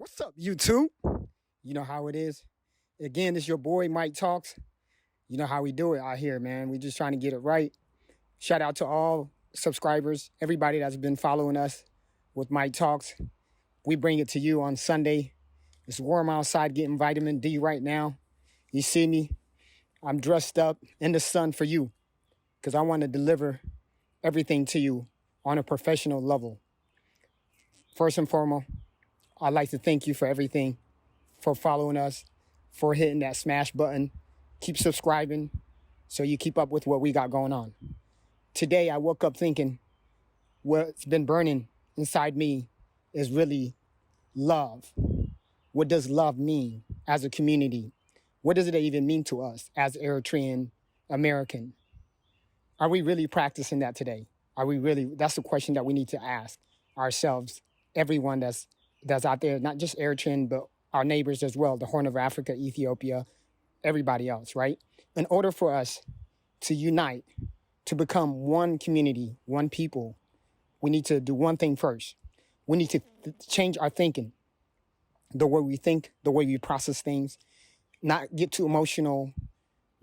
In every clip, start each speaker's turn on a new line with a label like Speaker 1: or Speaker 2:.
Speaker 1: What's up, YouTube? You know how it is. Again, it's your boy Mike Talks. You know how we do it out here, man. We just trying to get it right. Shout out to all subscribers, everybody that's been following us with Mike Talks. We bring it to you on Sunday. It's warm outside, getting vitamin D right now. You see me? I'm dressed up in the sun for you because I want to deliver everything to you on a professional level. First and foremost, I'd like to thank you for everything, for following us, for hitting that smash button. Keep subscribing so you keep up with what we got going on. Today, I woke up thinking what's been burning inside me is really love. What does love mean as a community? What does it even mean to us as Eritrean American? Are we really practicing that today? Are we really? That's the question that we need to ask ourselves, everyone that's out there, not just Eritrean, but our neighbors as well, the Horn of Africa, Ethiopia, everybody else, right? In order for us to unite, to become one community, one people, we need to do one thing first. We need to change our thinking, the way we think, the way we process things, not get too emotional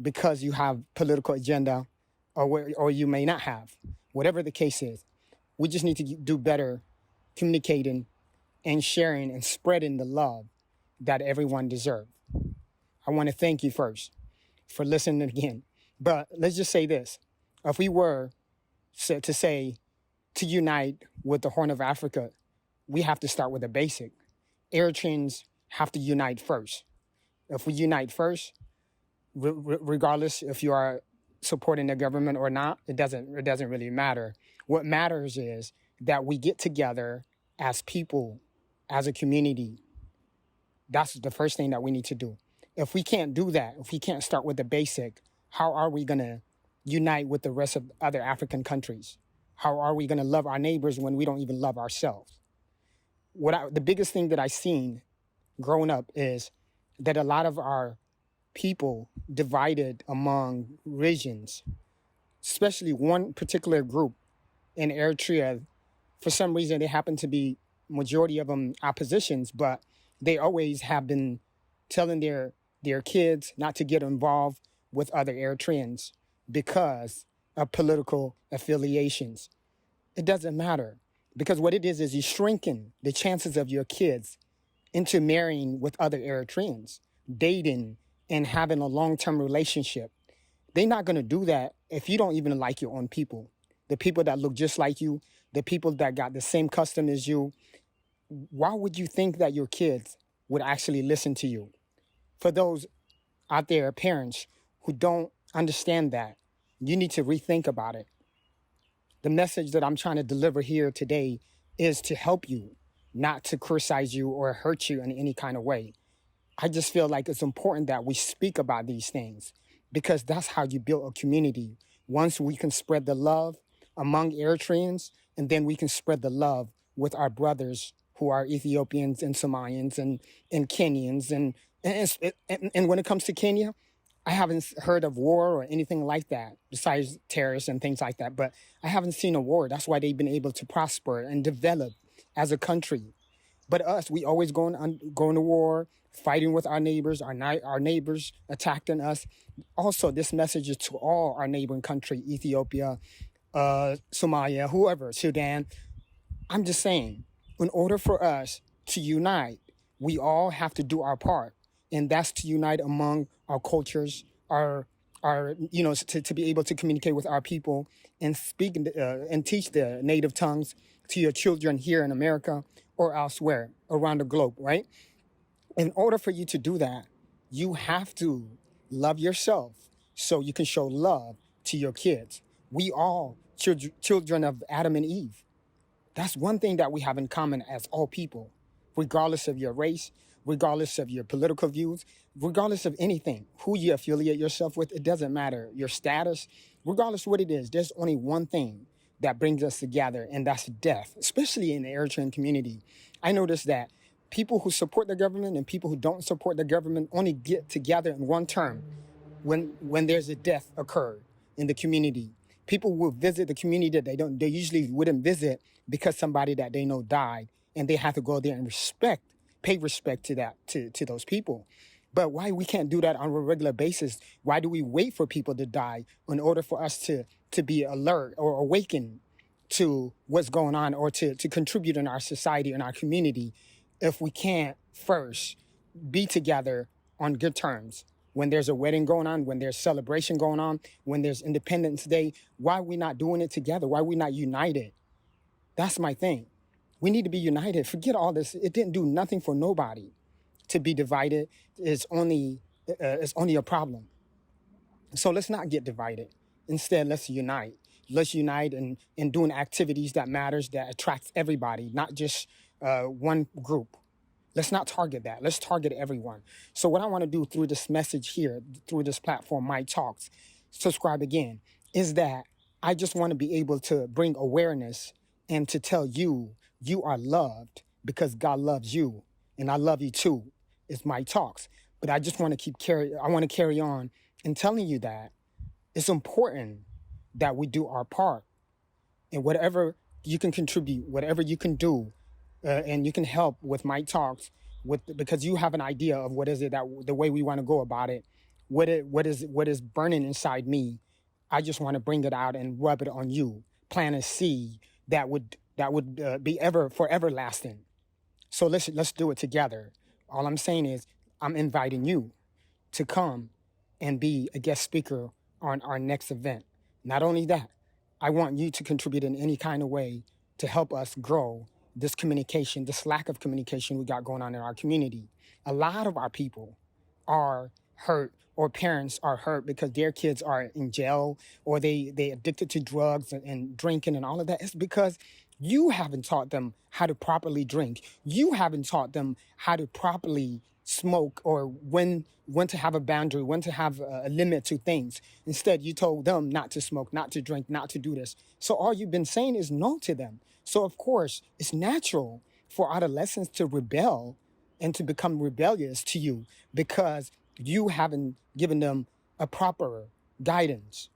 Speaker 1: because you have political agenda or you may not have, whatever the case is. We just need to do better communicating and sharing and spreading the love that everyone deserves. I want to thank you first for listening again. But let's just say this. If we were to unite with the Horn of Africa, we have to start with the basic. Eritreans have to unite first. If we unite first, regardless if you are supporting the government or not, it doesn't really matter. What matters is that we get together as people, as a community. That's the first thing that we need to do. If we can't do that, if we can't start with the basic, how are we going to unite with the rest of other African countries? How are we going to love our neighbors when we don't even love ourselves? The biggest thing that I've seen growing up is that a lot of our people divided among regions, especially one particular group in Eritrea. For some reason, they happen to be majority of them oppositions, but they always have been telling their kids not to get involved with other Eritreans because of political affiliations. It doesn't matter, because what it is you're shrinking the chances of your kids into marrying with other Eritreans, dating and having a long-term relationship. They're not going to do that if you don't even like your own people. The people that look just like you, the people that got the same custom as you. Why would you think that your kids would actually listen to you? For those out there, parents who don't understand that, you need to rethink about it. The message that I'm trying to deliver here today is to help you, not to criticize you or hurt you in any kind of way. I just feel like it's important that we speak about these things because that's how you build a community. Once we can spread the love among Eritreans, and then we can spread the love with our brothers who are Ethiopians and Somalians and Kenyans. And when it comes to Kenya, I haven't heard of war or anything like that besides terrorists and things like that. But I haven't seen a war. That's why they've been able to prosper and develop as a country. But us, we always going to war, fighting with our neighbors, our neighbors attacking us. Also, this message is to all our neighboring country, Ethiopia, Somalia, whoever, Sudan. I'm just saying, in order for us to unite, we all have to do our part. And that's to unite among our cultures, to be able to communicate with our people and speak and teach the native tongues to your children here in America or elsewhere around the globe, right? In order for you to do that, you have to love yourself so you can show love to your kids. We all children of Adam and Eve. That's one thing that we have in common as all people, regardless of your race, regardless of your political views, regardless of anything, who you affiliate yourself with, it doesn't matter. Your status, regardless of what it is, there's only one thing that brings us together, and that's death, especially in the Eritrean community. I noticed that people who support the government and people who don't support the government only get together in one term when there's a death occurred in the community. People will visit the community that they usually wouldn't visit because somebody that they know died, and they have to go there and respect pay respect to that, to those people. But why we can't do that on a regular basis? Why do we wait for people to die in order for us to be alert or awakened to what's going on, or to contribute in our society and our community, if we can't first be together on good terms? When there's a wedding going on, when there's celebration going on, when there's Independence Day, why are we not doing it together? Why are we not united? That's my thing. We need to be united. Forget all this. It didn't do nothing for nobody. To be divided is only a problem. So let's not get divided. Instead, let's unite. Let's unite in doing activities that matters, that attracts everybody, not just one group. Let's not target that. Let's target everyone. So what I want to do through this message here, through this platform, My Talks, subscribe again, is that I just want to be able to bring awareness and to tell you, you are loved because God loves you, and I love you too. It's My Talks. But I just want to I want to carry on in telling you that it's important that we do our part, and whatever you can contribute, whatever you can do, and you can help with My Talks, because you have an idea of what is it, that the way we want to go about it, what is burning inside me. I just want to bring it out and rub it on you, plant a seed that would be forever lasting. So let's do it together. All I'm saying is I'm inviting you to come and be a guest speaker on our next event. Not only that, I want you to contribute in any kind of way to help us grow this communication, this lack of communication we got going on in our community. A lot of our people are hurt, or parents are hurt because their kids are in jail, or they addicted to drugs and drinking and all of that. It's because you haven't taught them how to properly drink. You haven't taught them how to properly smoke, or when to have a boundary, when to have a limit to things. Instead, you told them not to smoke, not to drink, not to do this. So all you've been saying is no to them. So of course, it's natural for adolescents to rebel and to become rebellious to you, because you haven't given them a proper guidance.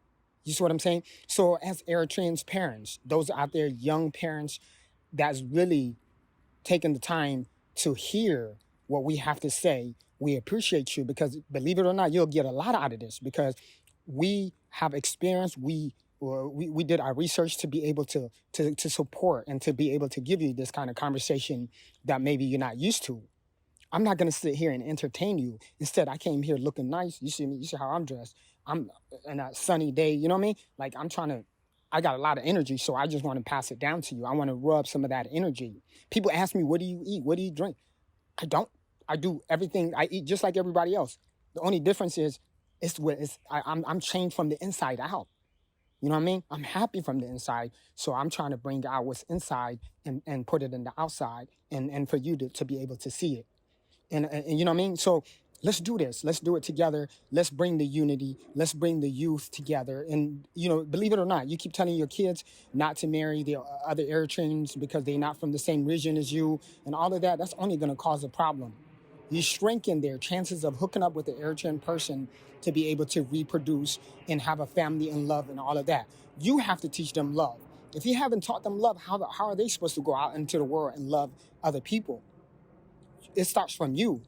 Speaker 1: You see what I'm saying? So as Eritreans parents, those out there, young parents, that's really taking the time to hear what we have to say, we appreciate you, because believe it or not, you'll get a lot out of this, because we have experience. We did our research to be able to support and to be able to give you this kind of conversation that maybe you're not used to. I'm not going to sit here and entertain you. Instead, I came here looking nice. You see me, you see how I'm dressed. I'm in a sunny day, you know what I mean? Like I got a lot of energy, so I just want to pass it down to you. I want to rub some of that energy. People ask me, what do you eat? What do you drink? I don't. I do everything. I eat just like everybody else. The only difference is I'm changed from the inside out. You know what I mean? I'm happy from the inside. So I'm trying to bring out what's inside and put it in the outside, and for you to be able to see it. And you know what I mean? So let's do this. Let's do it together. Let's bring the unity. Let's bring the youth together. And, believe it or not, you keep telling your kids not to marry the other Eritreans because they're not from the same region as you and all of that. That's only going to cause a problem. You're shrinking their chances of hooking up with an Eritrean person to be able to reproduce and have a family and love and all of that. You have to teach them love. If you haven't taught them love, how are they supposed to go out into the world and love other people? It starts from you.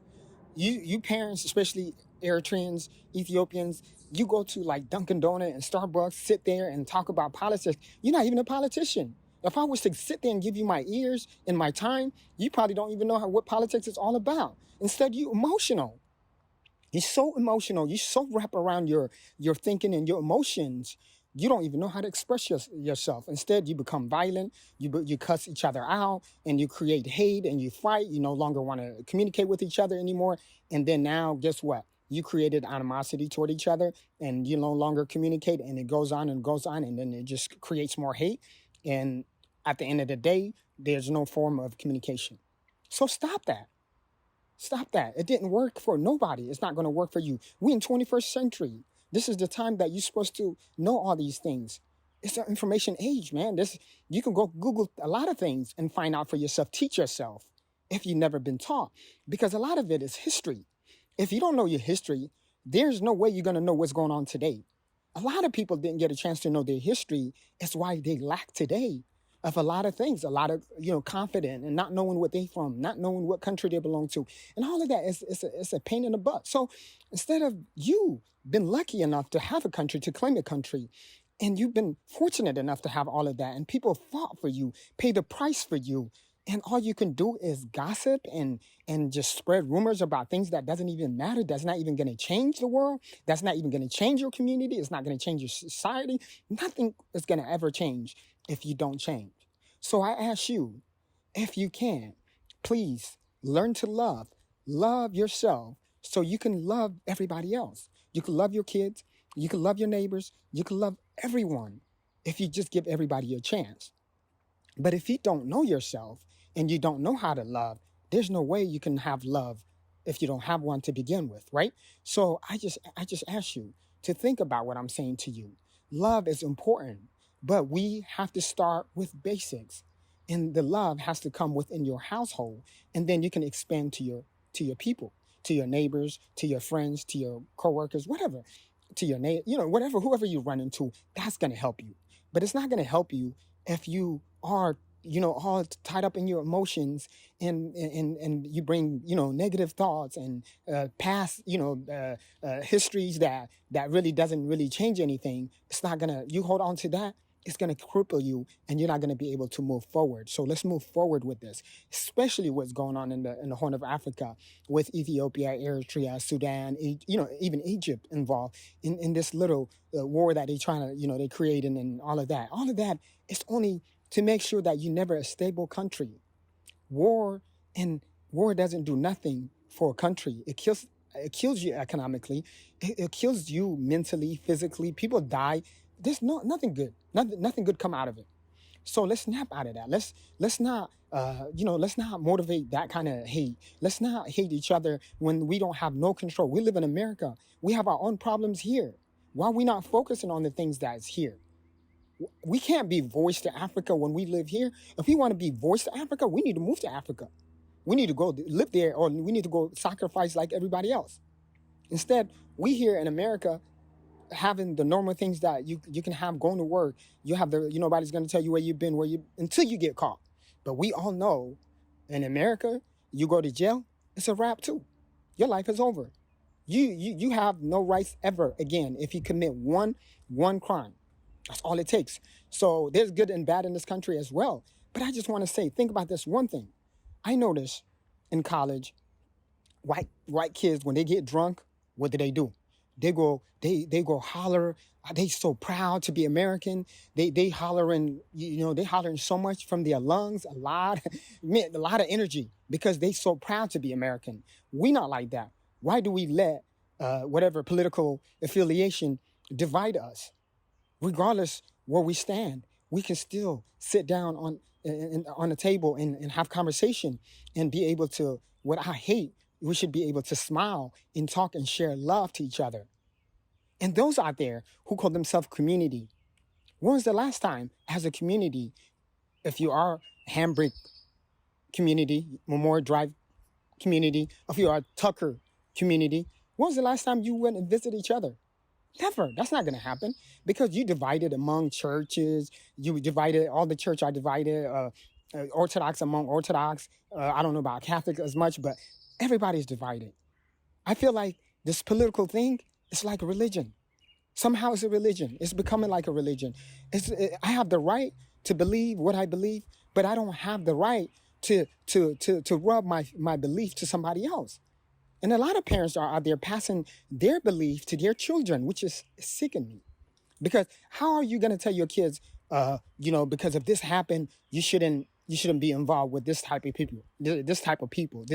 Speaker 1: You parents, especially Eritreans, Ethiopians, you go to like Dunkin' Donut and Starbucks, sit there and talk about politics. You're not even a politician. If I was to sit there and give you my ears and my time, you probably don't even know what politics is all about. Instead, you're emotional. You're so emotional. You're so wrapped around your thinking and your emotions. You don't even know how to express yourself. Instead, you become violent. You cuss each other out, and you create hate, and you fight. You no longer want to communicate with each other anymore. And then now, guess what? You created animosity toward each other, and you no longer communicate, and it goes on and goes on, and then it just creates more hate. And at the end of the day, there's no form of communication. So stop that. Stop that. It didn't work for nobody. It's not going to work for you. We're in 21st century. This is the time that you're supposed to know all these things. It's an information age, man. You can go Google a lot of things and find out for yourself. Teach yourself if you've never been taught, because a lot of it is history. If you don't know your history, there's no way you're going to know what's going on today. A lot of people didn't get a chance to know their history. It's why they lack today. of a lot of things, a lot of, confident and not knowing what they from, not knowing what country they belong to. And all of that is a pain in the butt. So instead of you been lucky enough to have a country, to claim a country, and you've been fortunate enough to have all of that, and people fought for you, pay the price for you, and all you can do is gossip and just spread rumors about things that doesn't even matter, that's not even going to change the world, that's not even going to change your community, it's not going to change your society. Nothing is going to ever change if you don't change. So I ask you, if you can, please learn to love yourself so you can love everybody else. You can love your kids, you can love your neighbors, you can love everyone if you just give everybody a chance. But if you don't know yourself and you don't know how to love, there's no way you can have love if you don't have one to begin with, right? So I just ask you to think about what I'm saying to you. Love is important, but we have to start with basics. And the love has to come within your household, and then you can expand to your people, to your neighbors, to your friends, to your coworkers, whatever, to your whatever, whoever you run into, that's going to help you. But it's not going to help you if you are, all tied up in your emotions, and you bring, negative thoughts and past, histories that really doesn't really change anything. It's not gonna, you hold on to that, it's going to cripple you, and you're not going to be able to move forward. So let's move forward with this, especially what's going on in the Horn of Africa with Ethiopia, Eritrea, Sudan, even Egypt involved in this little war that they're trying to, they created, and all of that. All of that is only to make sure that you're never a stable country. War doesn't do nothing for a country. It kills you economically. It kills you mentally, physically. People die. There's nothing good. Nothing good come out of it. So let's snap out of that. Let's not let's not motivate that kind of hate. Let's not hate each other when we don't have no control. We live in America. We have our own problems here. Why are we not focusing on the things that's here? We can't be voice to Africa when we live here. If we want to be voice to Africa, we need to move to Africa. We need to go live there, or we need to go sacrifice like everybody else. Instead, we here in America having the normal things that you can have, going to work. You have nobody's going to tell you where you've been, until you get caught. But we all know in America, you go to jail, it's a wrap too. Your life is over. You have no rights ever again if you commit one crime. That's all it takes. So there's good and bad in this country as well. But I just want to say, think about this one thing. I noticed in college, white kids, when they get drunk, what do? They go holler. They so proud to be American. They hollering, they hollering so much from their lungs, a lot of energy, because they so proud to be American. We not like that. Why do we let whatever political affiliation divide us? Regardless where we stand, we can still sit down on a table and have conversation and be able to, what I hate, we should be able to smile and talk and share love to each other. And those out there who call themselves community, when was the last time as a community, if you are Hambrick community, Memorial Drive community, if you are Tucker community, when was the last time you went and visited each other? Never. That's not going to happen, because you divided among churches. You divided, all the church are divided, Orthodox among Orthodox. I don't know about Catholic as much, but everybody's divided. I feel like this political thing is like a religion. Somehow it's a religion. It's becoming like a religion. I have the right to believe what I believe, but I don't have the right to rub my belief to somebody else. And a lot of parents are out there passing their belief to their children, which is sickening me. Because how are you going to tell your kids, because if this happened, you shouldn't be involved with this type of people, this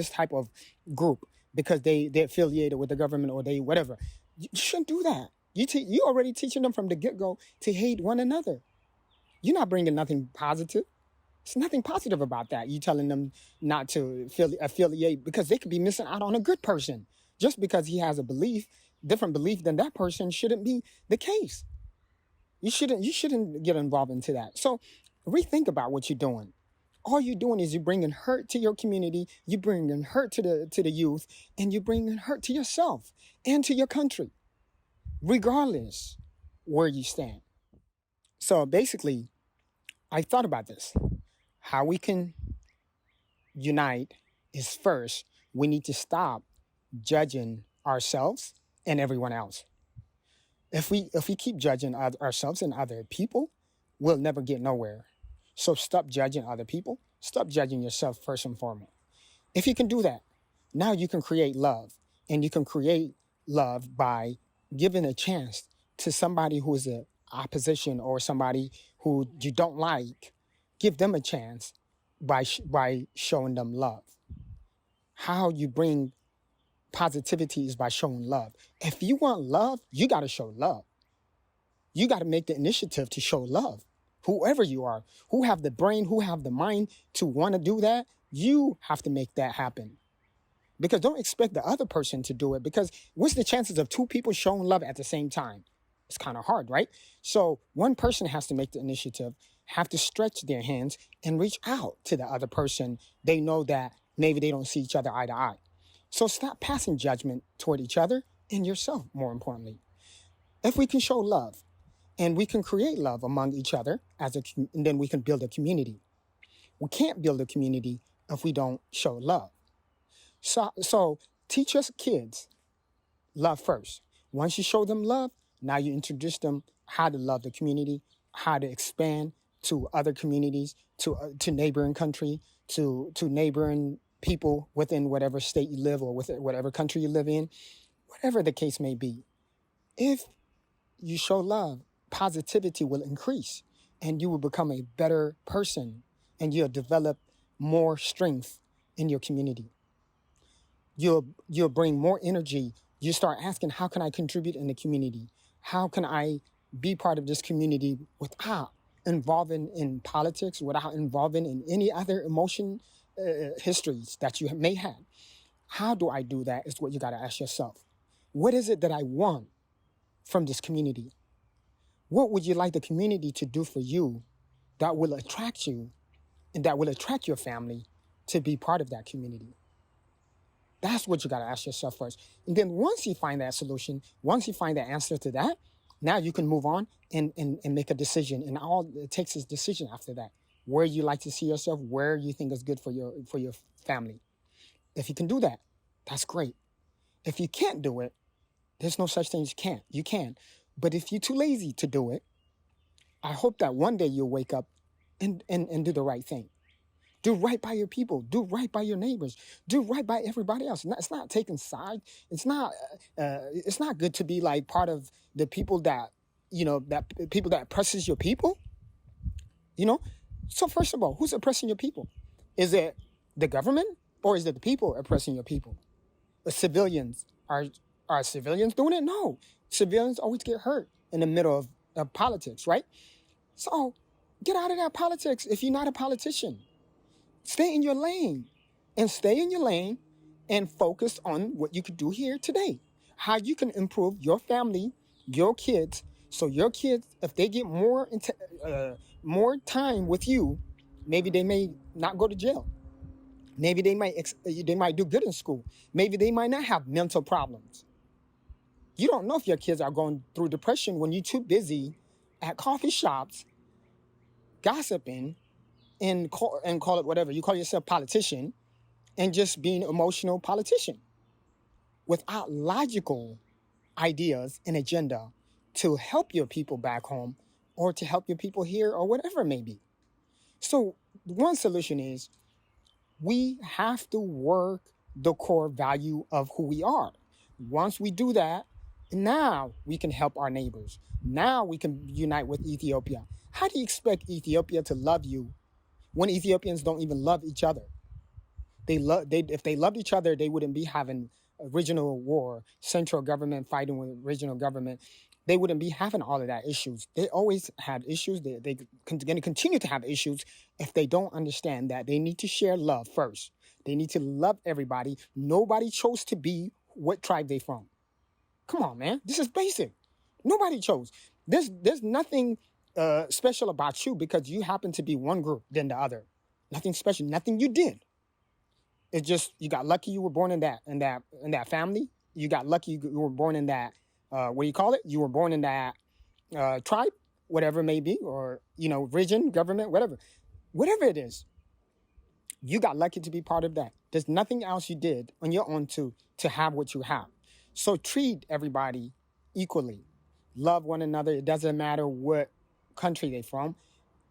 Speaker 1: type of group, because they're affiliated with the government, or they whatever. You shouldn't do that. You already teaching them from the get-go to hate one another. You're not bringing nothing positive. There's nothing positive about that. You telling them not to affiliate, because they could be missing out on a good person. Just because he has a different belief than that person, shouldn't be the case. You shouldn't get involved into that. So rethink about what you're doing. All you're doing is you're bringing hurt to your community, you're bringing hurt to the youth, and you're bringing hurt to yourself and to your country, regardless where you stand. So basically, I thought about this. How we can unite is first, we need to stop judging ourselves and everyone else. If we keep judging ourselves and other people, we'll never get nowhere. So stop judging other people. Stop judging yourself first and foremost. If you can do that, now you can create love. And you can create love by giving a chance to somebody who is an opposition or somebody who you don't like. Give them a chance by showing them love. How you bring positivity is by showing love. If you want love, you got to show love. You got to make the initiative to show love. Whoever you are, who have the brain, who have the mind to want to do that, you have to make that happen. Because don't expect the other person to do it, because what's the chances of two people showing love at the same time? It's kind of hard, right? So one person has to make the initiative, have to stretch their hands and reach out to the other person. They know that maybe they don't see each other eye to eye. So stop passing judgment toward each other and yourself, more importantly. If we can show love and we can create love among each other, and then we can build a community. We can't build a community if we don't show love. So teach us kids love first. Once you show them love, now you introduce them how to love the community, how to expand to other communities, to neighboring country, to neighboring people within whatever state you live or within whatever country you live in, whatever the case may be. If you show love, positivity will increase and you will become a better person and you'll develop more strength in your community. You'll bring more energy. You start asking, how can I contribute in the community? How can I be part of this community without involving in politics, without involving in any other emotion histories that you may have? How do I do that is what you got to ask yourself. What is it that I want from this community? What would you like the community to do for you that will attract you and that will attract your family to be part of that community? That's what you got to ask yourself first. And then once you find that solution, once you find that answer to that, now you can move on and make a decision. And all it takes is decision after that. Where you like to see yourself, where you think is good for your family. If you can do that, that's great. If you can't do it, there's no such thing as can't. You can. But if you're too lazy to do it, I hope that one day you'll wake up and do the right thing. Do right by your people. Do right by your neighbors. Do right by everybody else. It's not taking side. It's not good to be like part of the people that, that people that oppresses your people. So first of all, who's oppressing your people? Is it the government or is it the people oppressing your people? The civilians. Are civilians doing it? No. Civilians always get hurt in the middle of politics, right? So get out of that politics if you're not a politician. Stay in your lane and focus on what you could do here today. How you can improve your family, your kids, so your kids, if they get more time with you, maybe they may not go to jail. Maybe they might do good in school. Maybe they might not have mental problems. You don't know if your kids are going through depression when you're too busy at coffee shops gossiping and call it whatever. You call yourself politician and just being an emotional politician without logical ideas and agenda to help your people back home or to help your people here or whatever it may be. So one solution is we have to work the core value of who we are. Once we do that, now we can help our neighbors. Now we can unite with Ethiopia. How do you expect Ethiopia to love you when Ethiopians don't even love each other? If they loved each other, they wouldn't be having a regional war, central government fighting with regional government. They wouldn't be having all of that issues. They always had issues. They're going to continue to have issues if they don't understand that they need to share love first. They need to love everybody. Nobody chose to be what tribe they from. Come on, man. This is basic. Nobody chose. There's nothing special about you because you happen to be one group than the other. Nothing special. Nothing you did. It's just you got lucky you were born in that family. You got lucky you were born in that what do you call it? You were born in that tribe, whatever it may be, or, region, government, whatever it is, you got lucky to be part of that. There's nothing else you did on your own to have what you have. So treat everybody equally. Love one another. It doesn't matter what country they're from,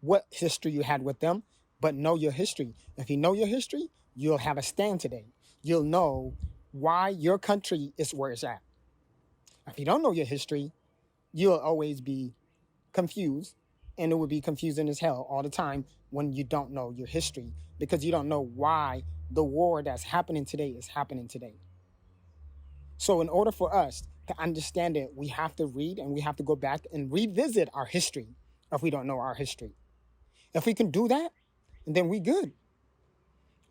Speaker 1: what history you had with them, but know your history. If you know your history, you'll have a stand today. You'll know why your country is where it's at. If you don't know your history, you'll always be confused, and it will be confusing as hell all the time when you don't know your history, because you don't know why the war that's happening today is happening today. So in order for us to understand it, we have to read, and we have to go back and revisit our history if we don't know our history. If we can do that, then we good.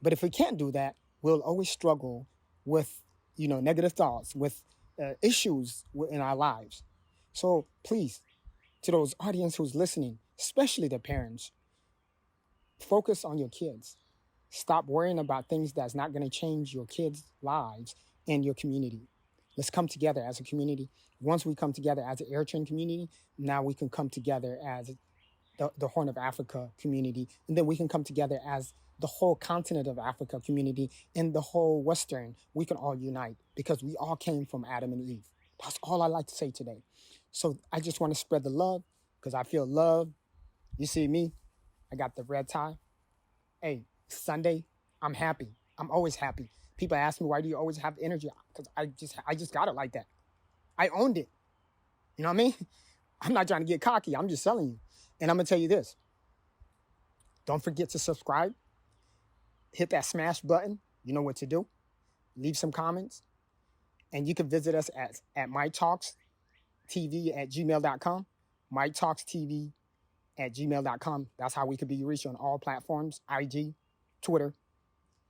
Speaker 1: But if we can't do that, we'll always struggle with, negative thoughts, with issues in our lives. So please, to those audience who's listening, especially the parents, focus on your kids. Stop worrying about things that's not going to change your kids' lives and your community. Let's come together as a community. Once we come together as an Eritrean community, now we can come together as the Horn of Africa community, and then we can come together as the whole continent of Africa community, and the whole Western. We can all unite because we all came from Adam and Eve. That's all I like to say today. So I just want to spread the love, because I feel love. You see me, I got the red tie. Hey, Sunday, I'm happy. I'm always happy. People ask me, why do you always have energy? Because I just got it like that. I owned it. You know what I mean? I'm not trying to get cocky. I'm just telling you. And I'm going to tell you this. Don't forget to subscribe. Hit that smash button. You know what to do. Leave some comments. And you can visit us at mytalkstv@gmail.com. mytalkstv@gmail.com. That's how we could be reached on all platforms. IG, Twitter,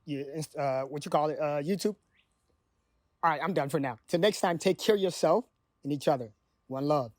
Speaker 1: YouTube. All right, I'm done for now. Till next time, take care of yourself and each other. One love.